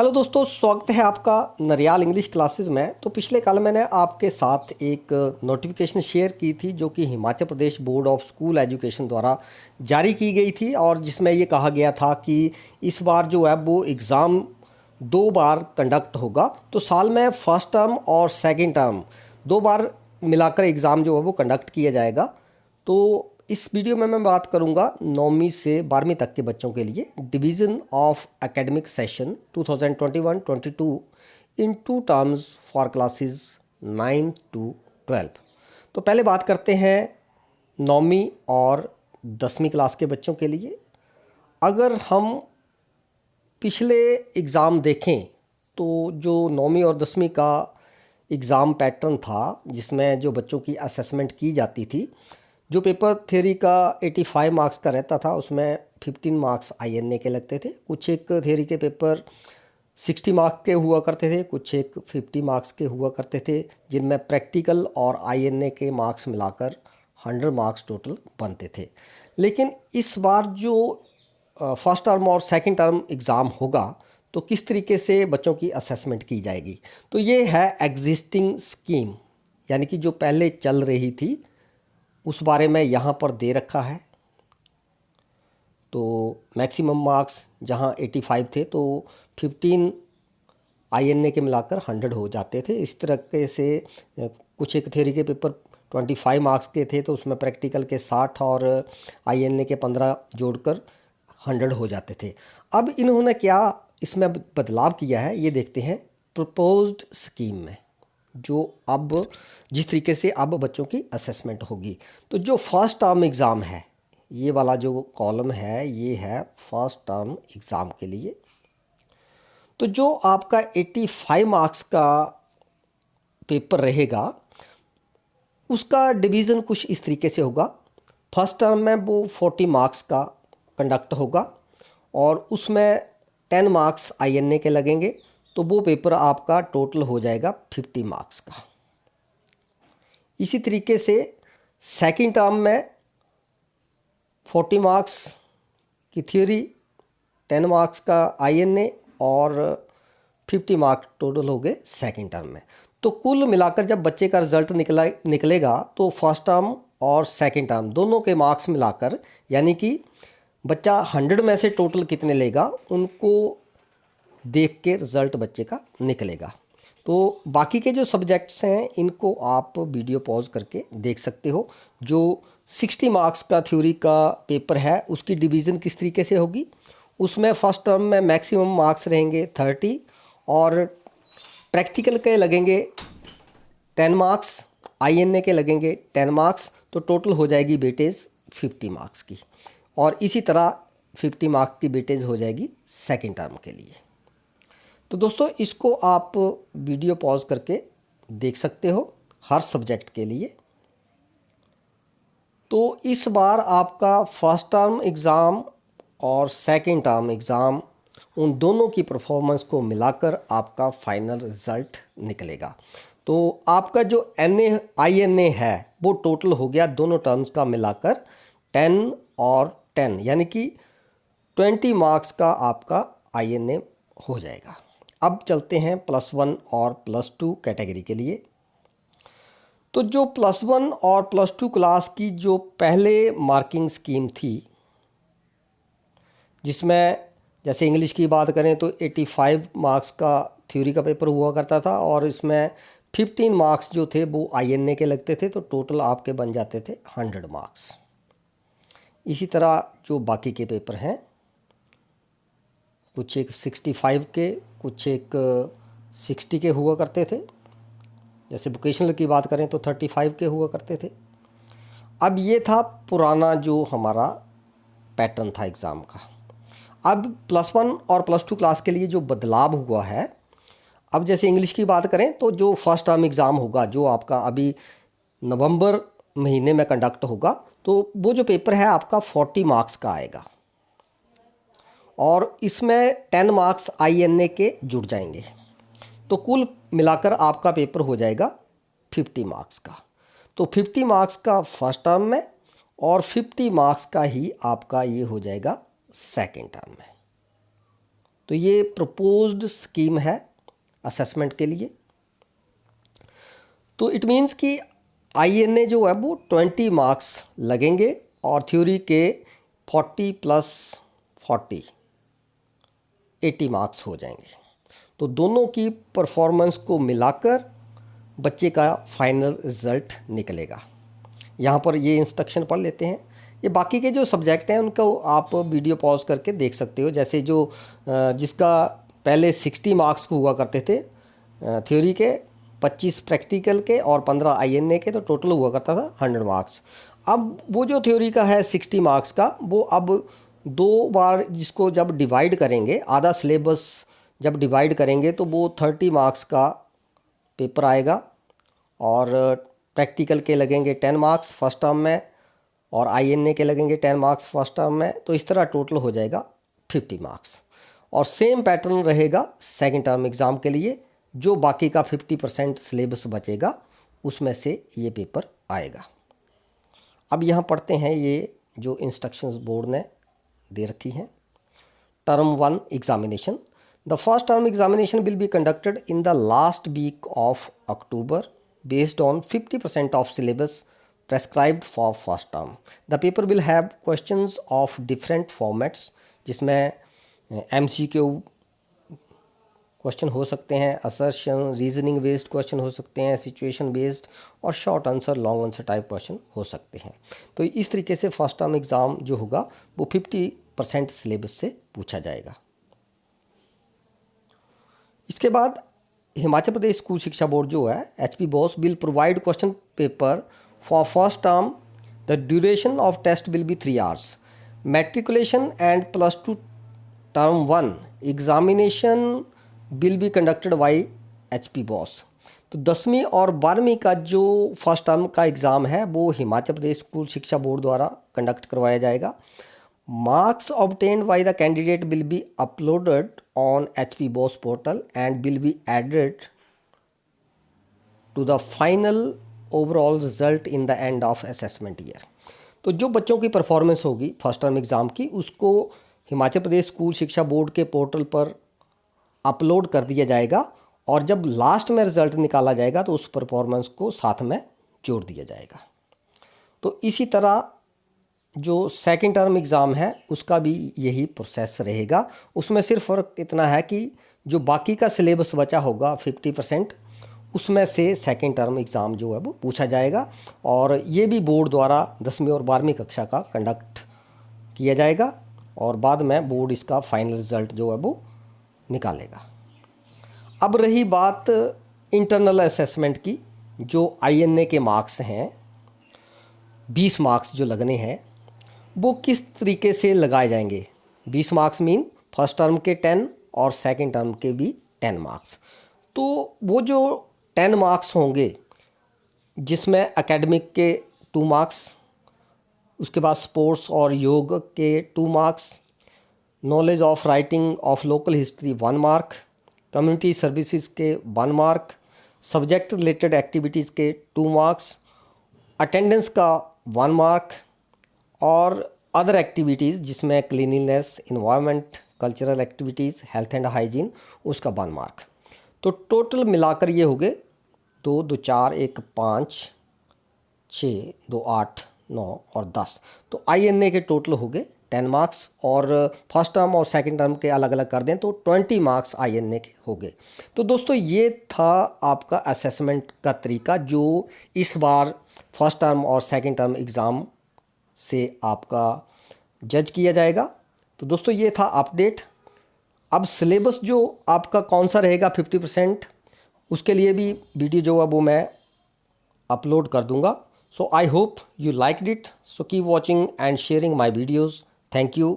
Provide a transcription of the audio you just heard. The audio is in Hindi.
हेलो दोस्तों, स्वागत है आपका नरियाल इंग्लिश क्लासेस में। तो पिछले कल मैंने आपके साथ एक नोटिफिकेशन शेयर की थी जो कि Himachal Pradesh board of school education द्वारा जारी की गई थी और जिसमें ये कहा गया था कि इस बार जो है वो एग्ज़ाम 2 बार कंडक्ट होगा। तो साल में फर्स्ट टर्म और सेकेंड टर्म 2 बार मिलाकर एग्ज़ाम जो है वो कंडक्ट किया जाएगा। तो इस वीडियो में मैं बात करूंगा 9वीं से 12वीं तक के बच्चों के लिए division of academic session 2021-22 in 2 terms for classes 9 to 12। तो पहले बात करते हैं 9वीं और 10वीं क्लास के बच्चों के लिए। अगर हम पिछले एग्ज़ाम देखें तो जो 9वीं और 10वीं का एग्ज़ाम पैटर्न था जिसमें जो बच्चों की असेसमेंट की जाती थी, जो पेपर थ्योरी का 85 मार्क्स का रहता था उसमें 15 मार्क्स आईएनए के लगते थे। कुछ एक थ्योरी के पेपर 60 मार्क्स के हुआ करते थे, कुछ एक 50 मार्क्स के हुआ करते थे, जिनमें प्रैक्टिकल और आईएनए के मार्क्स मिलाकर 100 मार्क्स टोटल बनते थे। लेकिन इस बार जो फर्स्ट टर्म और सेकंड टर्म एग्ज़ाम होगा तो किस तरीके से बच्चों की असेसमेंट की जाएगी, तो ये है एग्जिस्टिंग स्कीम, यानी कि जो पहले चल रही थी उस बारे में यहाँ पर दे रखा है। तो मैक्सिमम मार्क्स जहाँ 85 थे तो 15 आईएनए के मिलाकर 100 हो जाते थे। इस तरीके से कुछ एक थ्योरी के पेपर 25 मार्क्स के थे तो उसमें प्रैक्टिकल के 60 और आईएनए के 15 जोड़कर 100 हो जाते थे। अब इन्होंने क्या इसमें बदलाव किया है ये देखते हैं प्रपोज्ड स्कीम में, जो अब जिस तरीके से अब बच्चों की असेसमेंट होगी। तो जो फर्स्ट टर्म एग्ज़ाम है, ये वाला जो कॉलम है ये है फर्स्ट टर्म एग्ज़ाम के लिए। तो जो आपका 85 मार्क्स का पेपर रहेगा उसका डिवीज़न कुछ इस तरीके से होगा। फर्स्ट टर्म में वो 40 मार्क्स का कंडक्ट होगा और उसमें 10 मार्क्स आईएनए के लगेंगे, तो वो पेपर आपका टोटल हो जाएगा 50 मार्क्स का। इसी तरीके से सेकंड टर्म में 40 मार्क्स की थ्योरी, 10 मार्क्स का आईएनए और 50 मार्क्स टोटल हो गए सेकंड टर्म में। तो कुल मिलाकर जब बच्चे का रिजल्ट निकलेगा तो फर्स्ट टर्म और सेकंड टर्म दोनों के मार्क्स मिलाकर, यानी कि बच्चा 100 में से टोटल कितने लेगा उनको देख के रिज़ल्ट बच्चे का निकलेगा। तो बाकी के जो सब्जेक्ट्स हैं इनको आप वीडियो पॉज करके देख सकते हो। जो 60 मार्क्स का थ्योरी का पेपर है उसकी डिवीज़न किस तरीके से होगी, उसमें फर्स्ट टर्म में मैक्सिमम मार्क्स रहेंगे 30 और प्रैक्टिकल के लगेंगे 10 मार्क्स, आईएनए के लगेंगे 10 मार्क्स, तो टोटल हो जाएगी वेटेज 50 मार्क्स की। और इसी तरह 50 मार्क्स की वेटेज हो जाएगी सेकेंड टर्म के लिए। तो दोस्तों इसको आप वीडियो पॉज करके देख सकते हो हर सब्जेक्ट के लिए। तो इस बार आपका फर्स्ट टर्म एग्ज़ाम और सेकेंड टर्म एग्ज़ाम उन दोनों की परफॉर्मेंस को मिलाकर आपका फाइनल रिज़ल्ट निकलेगा। तो आपका जो आईएनए है वो टोटल हो गया दोनों टर्म्स का मिलाकर 10 और 10, यानी कि 20 मार्क्स का आपका आईएनए हो जाएगा। अब चलते हैं +1 और +2 कैटेगरी के लिए। तो जो +1 और +2 क्लास की जो पहले मार्किंग स्कीम थी, जिसमें जैसे इंग्लिश की बात करें तो 85 मार्क्स का थ्योरी का पेपर हुआ करता था और इसमें 15 मार्क्स जो थे वो आईएनए के लगते थे, तो टोटल आपके बन जाते थे 100 मार्क्स। इसी तरह जो बाकी के पेपर हैं, कुछ एक 65 के, कुछ एक 60 के हुआ करते थे। जैसे वोकेशनल की बात करें तो 35 के हुआ करते थे। अब ये था पुराना जो हमारा पैटर्न था एग्ज़ाम का। अब +1 और +2 क्लास के लिए जो बदलाव हुआ है, अब जैसे इंग्लिश की बात करें तो जो फर्स्ट टर्म एग्ज़ाम होगा जो आपका अभी नवंबर महीने में कंडक्ट होगा, तो वो जो पेपर है आपका 40 मार्क्स का आएगा और इसमें 10 मार्क्स आईएनए के जुड़ जाएंगे, तो कुल मिलाकर आपका पेपर हो जाएगा 50 मार्क्स का। तो 50 मार्क्स का फर्स्ट टर्म में और 50 मार्क्स का ही आपका ये हो जाएगा सेकेंड टर्म में। तो ये प्रपोज्ड स्कीम है असेसमेंट के लिए। तो इट मीन्स कि INA जो है वो 20 मार्क्स लगेंगे और थ्योरी के 40 + 40 80 मार्क्स हो जाएंगे। तो दोनों की परफॉर्मेंस को मिलाकर बच्चे का फाइनल रिज़ल्ट निकलेगा। यहाँ पर ये इंस्ट्रक्शन पढ़ लेते हैं। ये बाकी के जो सब्जेक्ट हैं उनको आप वीडियो पॉज करके देख सकते हो। जैसे जो जिसका पहले 60 मार्क्स को हुआ करते थे थ्योरी के, 25 प्रैक्टिकल के और 15 INA के, तो टोटल हुआ करता था 100 मार्क्स। अब वो जो थ्योरी का है 60 मार्क्स का, वो अब 2 बार जिसको जब डिवाइड करेंगे, आधा सिलेबस जब डिवाइड करेंगे तो वो 30 मार्क्स का पेपर आएगा और प्रैक्टिकल के लगेंगे 10 मार्क्स फर्स्ट टर्म में और INA के लगेंगे 10 मार्क्स फर्स्ट टर्म में। तो इस तरह टोटल हो जाएगा 50 मार्क्स। और सेम पैटर्न रहेगा सेकंड टर्म एग्ज़ाम के लिए। जो बाकी का 50% सिलेबस बचेगा उसमें से ये पेपर आएगा। अब यहाँ पढ़ते हैं ये जो इंस्ट्रक्शंस बोर्ड ने दे रखी हैं। Term 1 examination. The first term examination will be conducted in the last week of October based on 50% of syllabus prescribed for first term. The paper will have questions of different formats जिसमें MCQ क्वेश्चन हो सकते हैं, असर्शन, रीजनिंग बेस्ड क्वेश्चन हो सकते हैं, सिचुएशन बेस्ड और short answer, long answer type question हो सकते हैं। तो इस तरीके से फर्स्ट टर्म एग्ज़ाम जो होगा वो 50% सिलेबस से पूछा जाएगा। इसके बाद हिमाचल प्रदेश स्कूल शिक्षा बोर्ड जो है HP BOSE will provide question paper for first term. The duration of test will be 3 hours। Matriculation and +2 term 1 examination will be conducted by HP BOSE. तो 10वीं और 12वीं का जो फर्स्ट टर्म का एग्ज़ाम है वो हिमाचल प्रदेश स्कूल शिक्षा बोर्ड द्वारा कंडक्ट करवाया जाएगा। Marks obtained by the candidate will be uploaded on HP boss portal and will be added to the final overall result in the end of assessment year। तो जो बच्चों की परफॉर्मेंस होगी फर्स्ट टर्म एग्ज़ाम की उसको हिमाचल प्रदेश स्कूल शिक्षा बोर्ड के पोर्टल पर अपलोड कर दिया जाएगा और जब लास्ट में रिज़ल्ट निकाला जाएगा तो उस परफॉर्मेंस को साथ में जोड़ दिया जाएगा। तो इसी तरह जो सेकंड टर्म एग्ज़ाम है उसका भी यही प्रोसेस रहेगा। उसमें सिर्फ फ़र्क इतना है कि जो बाकी का सिलेबस बचा होगा 50% उसमें से सेकंड टर्म एग्ज़ाम जो है वो पूछा जाएगा और ये भी बोर्ड द्वारा 10वीं और 12वीं कक्षा का कंडक्ट किया जाएगा और बाद में बोर्ड इसका फाइनल रिज़ल्ट जो है वो निकालेगा। अब रही बात इंटरनल असेसमेंट की, जो INA के मार्क्स हैं 20 मार्क्स जो लगने हैं वो किस तरीके से लगाए जाएंगे। 20 मार्क्स मीन फर्स्ट टर्म के 10 और सेकंड टर्म के भी 10 मार्क्स। तो वो जो 10 मार्क्स होंगे जिसमें एकेडमिक के 2 मार्क्स, उसके बाद स्पोर्ट्स और योग के 2 marks, knowledge of writing of local history 1 mark, community services के 1 मार्क, सब्जेक्ट रिलेटेड एक्टिविटीज़ के 2 मार्क्स, अटेंडेंस का 1 मार्क और अदर एक्टिविटीज़ जिसमें cleanliness, environment, cultural activities, health and hygiene उसका 1 मार्क। तो टोटल मिलाकर ये हो गए 2 2 4 1 5 6 2 8 9 और 10। तो INA के टोटल हो गए 10 मार्क्स और फर्स्ट टर्म और सेकंड टर्म के अलग अलग कर दें तो 20 मार्क्स INA के हो गए। तो दोस्तों ये था आपका असेसमेंट का तरीका जो इस बार फर्स्ट टर्म और सेकंड टर्म एग्ज़ाम से आपका जज किया जाएगा। तो दोस्तों ये था अपडेट। अब सिलेबस जो आपका कौन सा रहेगा 50% उसके लिए भी वीडियो जो है वो मैं अपलोड कर दूंगा। So I hope you liked it. So keep watching and sharing my videos. Thank you.